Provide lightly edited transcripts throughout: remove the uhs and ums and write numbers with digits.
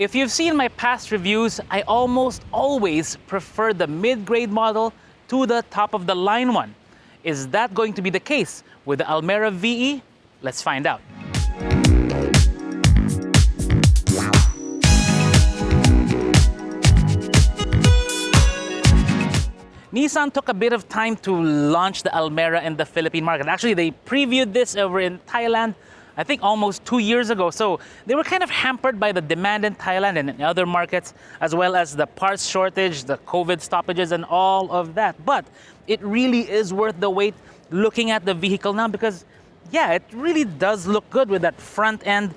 If you've seen my past reviews, I almost always prefer the mid-grade model to the top-of-the-line one. Is that going to be the case with the Almera VE? Let's find out. Nissan took a bit of time to launch the Almera in the Philippine market. Actually, they previewed this over in Thailand, I think almost 2 years ago. So they were kind of hampered by the demand in Thailand and in other markets, as well as the parts shortage, the COVID stoppages, and all of that. But it really is worth the wait looking at the vehicle now because, yeah, it really does look good with that front end,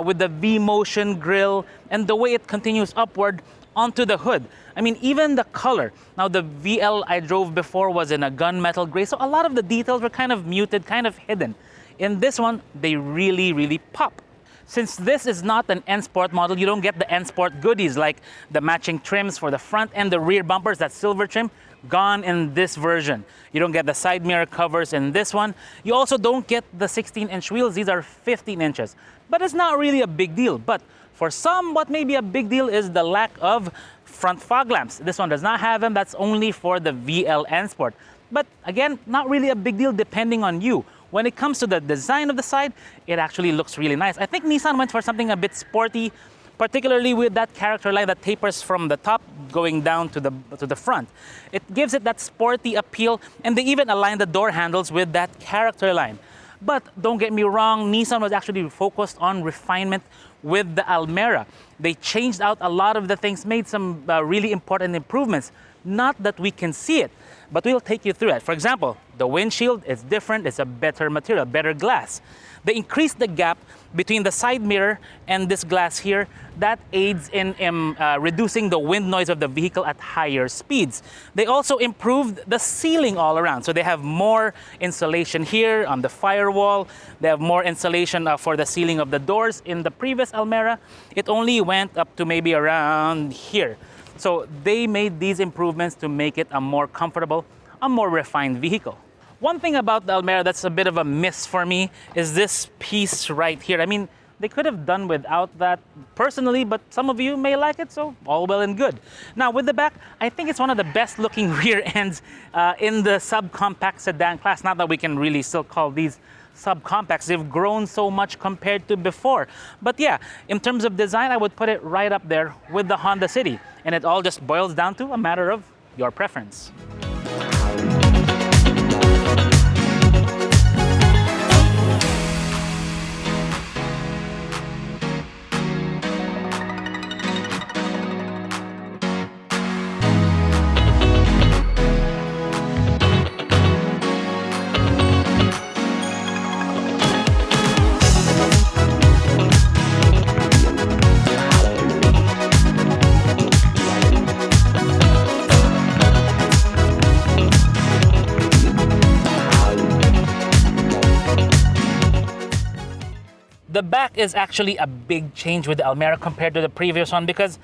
with the V-motion grille, and the way it continues upward onto the hood. I mean, even the color. Now, the VL I drove before was in a gunmetal gray, so a lot of the details were kind of muted, kind of hidden. In this one, they really pop. Since this is not an N Sport model, you don't get the N Sport goodies like the matching trims for the front and the rear bumpers, that silver trim, gone in this version. You don't get the side mirror covers in this one. You also don't get the 16-inch wheels. These are 15 inches. But it's not really a big deal. But for some, what may be a big deal is the lack of front fog lamps. This one does not have them. That's only for the VL N Sport. But again, not really a big deal depending on you. When it comes to the design of the side, it actually looks really nice. I think Nissan went for something a bit sporty, particularly with that character line that tapers from the top going down to the front. It gives it that sporty appeal, and they even aligned the door handles with that character line. But don't get me wrong, Nissan was actually focused on refinement with the Almera. They changed out a lot of the things, made some really important improvements. Not that we can see it, but we'll take you through it. For example, the windshield is different. It's a better material, better glass. They increased the gap between the side mirror and this glass here. That aids in reducing the wind noise of the vehicle at higher speeds. They also improved the ceiling all around. So they have more insulation here on the firewall. They have more insulation for the ceiling of the doors. In the previous Almera, it only went up to maybe around here. So they made these improvements to make it a more comfortable, a more refined vehicle. One thing about the Almera that's a bit of a miss for me is this piece right here. I mean, they could have done without that personally, but some of you may like it, so all well and good. Now, with the back, I think it's one of the best looking rear ends in the subcompact sedan class. Not that we can really still call these subcompacts. They've grown so much compared to before. But yeah, in terms of design, I would put it right up there with the Honda City. And it all just boils down to a matter of your preference. The back is actually a big change with the Almera compared to the previous one because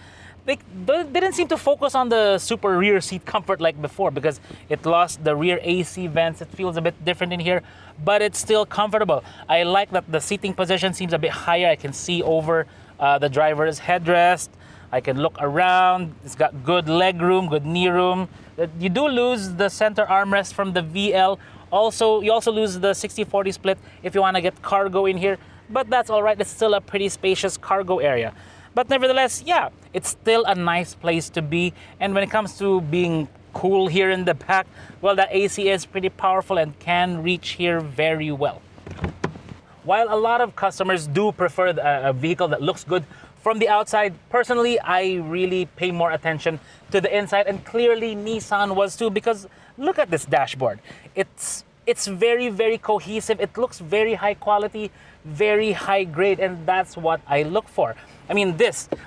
they didn't seem to focus on the super rear seat comfort like before because it lost the rear AC vents. It feels a bit different in here, but it's still comfortable. I like that the seating position seems a bit higher. I can see over the driver's headrest. I can look around. It's got good leg room, good knee room. You do lose the center armrest from the VL. You also lose the 60-40 split if you want to get cargo in here. But that's all right. It's still a pretty spacious cargo area. But nevertheless, yeah, it's still a nice place to be. And when it comes to being cool here in the back, well, the AC is pretty powerful and can reach here very well. While a lot of customers do prefer a vehicle that looks good from the outside, personally, I really pay more attention to the inside. And clearly, Nissan was too, because look at this dashboard. It's very cohesive. It looks very high quality, very high grade, and that's what I look for. I mean,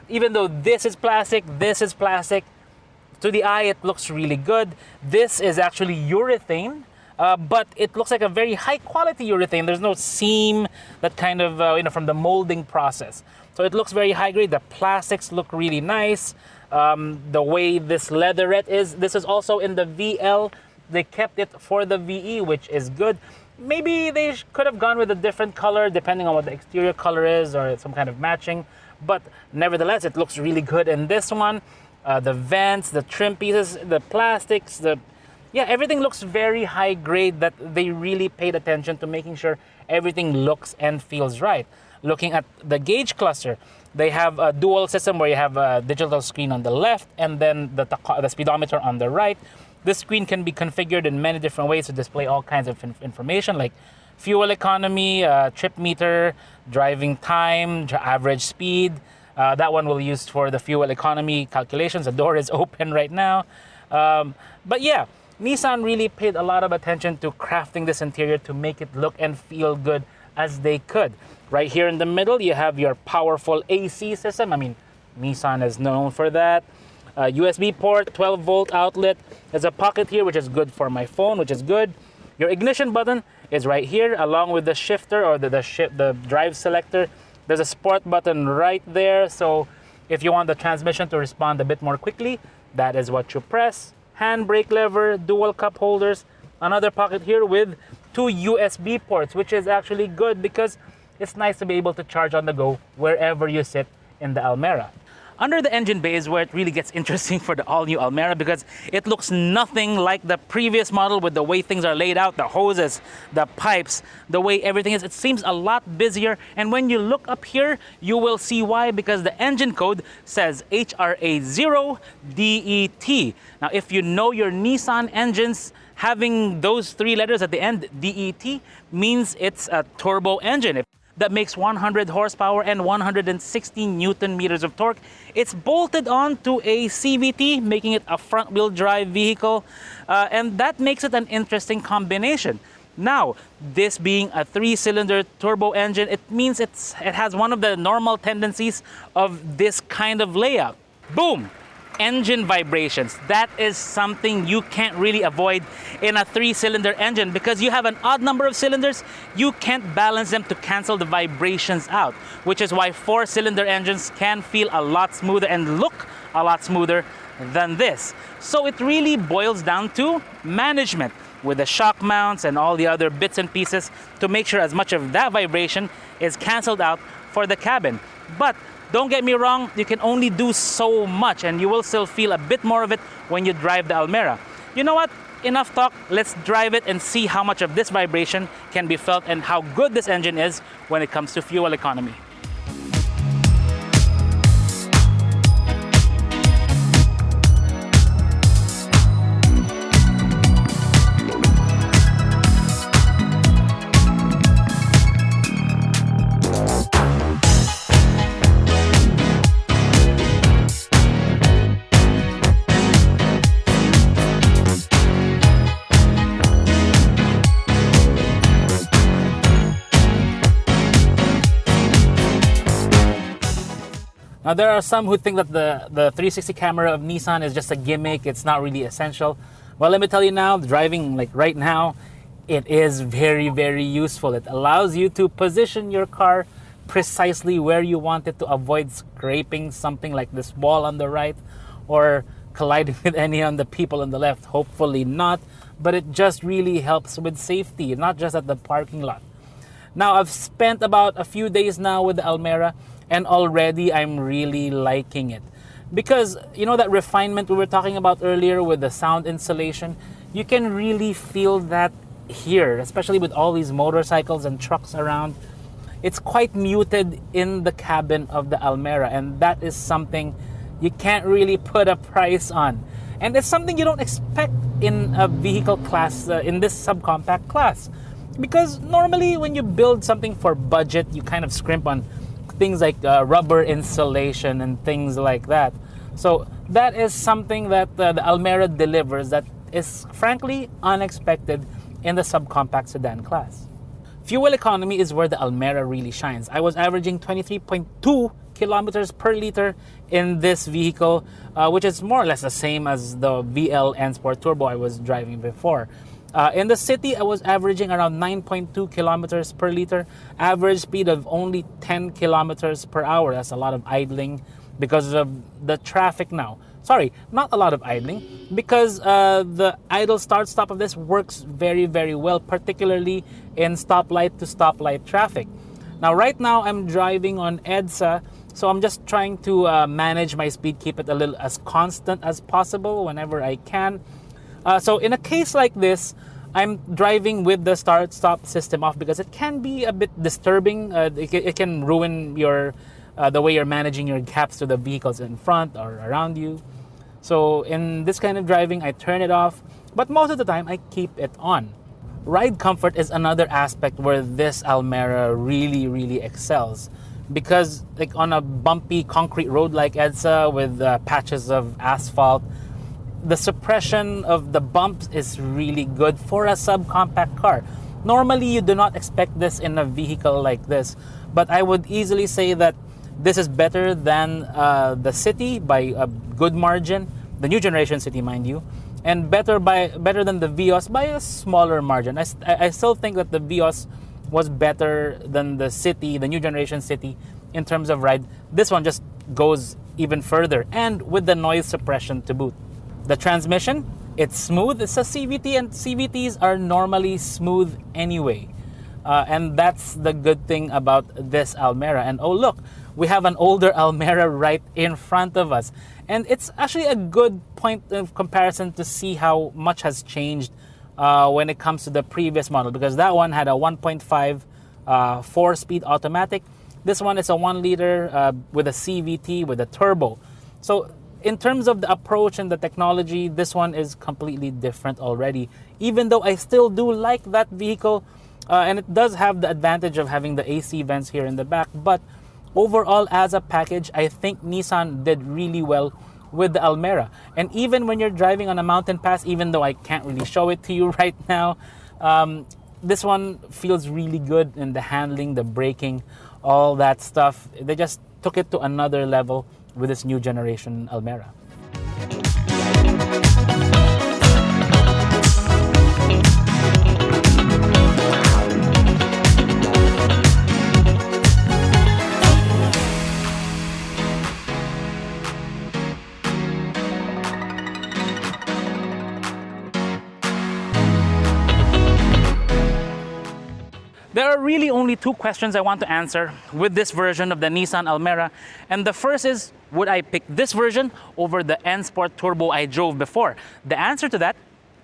even though this is plastic, to the eye it looks really good. This is actually urethane, but it looks like a very high quality urethane. There's no seam that kind of, from the molding process. So it looks very high grade. The plastics look really nice. The way this leatherette is, this is also in the VL. They kept it for the VE, which is good. Maybe they could have gone with a different color depending on what the exterior color is or some kind of matching. but nevertheless, it looks really good in this one. The vents, the trim pieces, the plastics, everything looks very high grade, that they really paid attention to making sure everything looks and feels right. Looking at the gauge cluster, they have a dual system where you have a digital screen on the left and then the speedometer on the right. This screen can be configured in many different ways to display all kinds of information like fuel economy, trip meter, driving time, average speed. That one we'll use for the fuel economy calculations. The door is open right now. But yeah, Nissan really paid a lot of attention to crafting this interior to make it look and feel good as they could. Right here in the middle, you have your powerful AC system. I mean, Nissan is known for that. USB port, 12-volt outlet. There's a pocket here, which is good for my phone, which is good. Your ignition button is right here, along with the shifter or the drive selector. There's a sport button right there, so if you want the transmission to respond a bit more quickly, that is what you press. Handbrake lever, dual cup holders, another pocket here with 2 USB ports, which is actually good because it's nice to be able to charge on the go wherever you sit in the Almera. Under the engine bay is where it really gets interesting for the all-new Almera, because it looks nothing like the previous model with the way things are laid out, the hoses, the pipes, the way everything is. It seems a lot busier, and when you look up here, you will see why, because the engine code says HRA0DET. Now, if you know your Nissan engines, having those 3 letters at the end, DET, means it's a turbo engine. That makes 100 horsepower and 160 Newton meters of torque. It's bolted on to a CVT, making it a front-wheel drive vehicle, and that makes it an interesting combination. Now, this being a 3-cylinder turbo engine, it means it has one of the normal tendencies of this kind of layout. Boom! Engine vibrations. That is something you can't really avoid in a 3-cylinder engine, because you have an odd number of cylinders. You can't balance them to cancel the vibrations out, which is why 4-cylinder engines can feel a lot smoother and look a lot smoother than this. So it really boils down to management with the shock mounts and all the other bits and pieces to make sure as much of that vibration is canceled out for the cabin. But don't get me wrong, you can only do so much, and you will still feel a bit more of it when you drive the Almera. You know what? Enough talk, let's drive it and see how much of this vibration can be felt and how good this engine is when it comes to fuel economy. Now, there are some who think that the 360 camera of Nissan is just a gimmick. It's not really essential. Well, let me tell you now, driving like right now, it is very, very useful. It allows you to position your car precisely where you want it to avoid scraping something like this wall on the right or colliding with any of the people on the left. Hopefully not, but it just really helps with safety, not just at the parking lot. Now, I've spent about a few days now with the Almera, and already I'm really liking it. Because, you know, that refinement we were talking about earlier with the sound insulation, you can really feel that here, especially with all these motorcycles and trucks around. It's quite muted in the cabin of the Almera, and that is something you can't really put a price on. And it's something you don't expect in a vehicle class, in this subcompact class. Because normally when you build something for budget, you kind of scrimp on things like rubber insulation and things like that. So that is something that the Almera delivers that is frankly unexpected in the subcompact sedan class. Fuel economy is where the Almera really shines. I was averaging 23.2 kilometers per liter in this vehicle, which is more or less the same as the VL N Sport Turbo I was driving before. In the city, I was averaging around 9.2 kilometers per liter, average speed of only 10 kilometers per hour. That's a lot of idling because of the traffic now. Sorry, not a lot of idling, because the idle start-stop of this works very, very well, particularly in stoplight to stoplight traffic. Now, right now, I'm driving on EDSA, So I'm just trying to manage my speed, keep it a little as constant as possible whenever I can. So in a case like this, I'm driving with the start-stop system off because it can be a bit disturbing. It can ruin your the way you're managing your gaps to the vehicles in front or around you. So in this kind of driving, I turn it off, but most of the time I keep it on. Ride comfort is another aspect where this Almera really excels, because like on a bumpy concrete road like EDSA with patches of asphalt, the suppression of the bumps is really good for a subcompact car. Normally, you do not expect this in a vehicle like this, but I would easily say that this is better than the City by a good margin, the new generation City, mind you, and better than the Vios by a smaller margin. I still think that the Vios was better than the City, the new generation City, in terms of ride. This one just goes even further, and with the noise suppression to boot. The transmission, it's smooth. It's a CVT, and CVTs are normally smooth anyway. And that's the good thing about this Almera. And oh look, we have an older Almera right in front of us. And it's actually a good point of comparison to see how much has changed when it comes to the previous model, because that one had a 1.5 4-speed automatic. This one is a 1 liter with a CVT with a turbo. So in terms of the approach and the technology, this one is completely different already, even though I still do like that vehicle, and it does have the advantage of having the AC vents here in the back. But overall, as a package, I think Nissan did really well with the Almera. And even when you're driving on a mountain pass, even though I can't really show it to you right now, this one feels really good in the handling, the braking, all that stuff. They just took it to another level with this new generation Almera. There are really only two questions I want to answer with this version of the Nissan Almera. And the first is, would I pick this version over the N Sport Turbo I drove before? The answer to that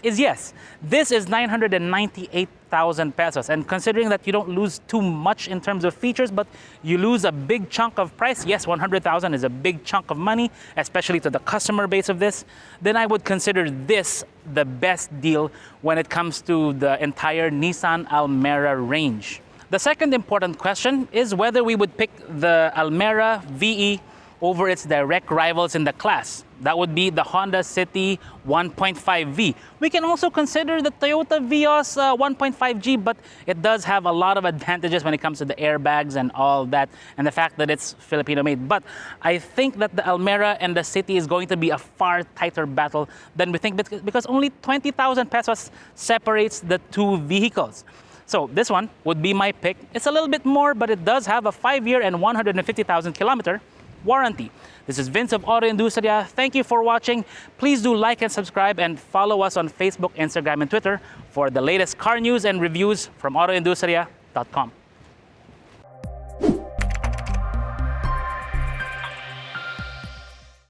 is yes. This is 998,000 pesos. And considering that you don't lose too much in terms of features, but you lose a big chunk of price, yes, 100,000 is a big chunk of money, especially to the customer base of this, then I would consider this the best deal when it comes to the entire Nissan Almera range. The second important question is whether we would pick the Almera VE over its direct rivals in the class. That would be the Honda City 1.5V. We can also consider the Toyota Vios 1.5G, but it does have a lot of advantages when it comes to the airbags and all that, and the fact that it's Filipino-made. But I think that the Almera and the City is going to be a far tighter battle than we think, because only 20,000 pesos separates the two vehicles. So this one would be my pick. It's a little bit more, but it does have a 5-year and 150,000 kilometer warranty. This is Vince of AutoIndustriya. Thank you for watching. Please do like and subscribe, and follow us on Facebook, Instagram, and Twitter for the latest car news and reviews from AutoIndustriya.com.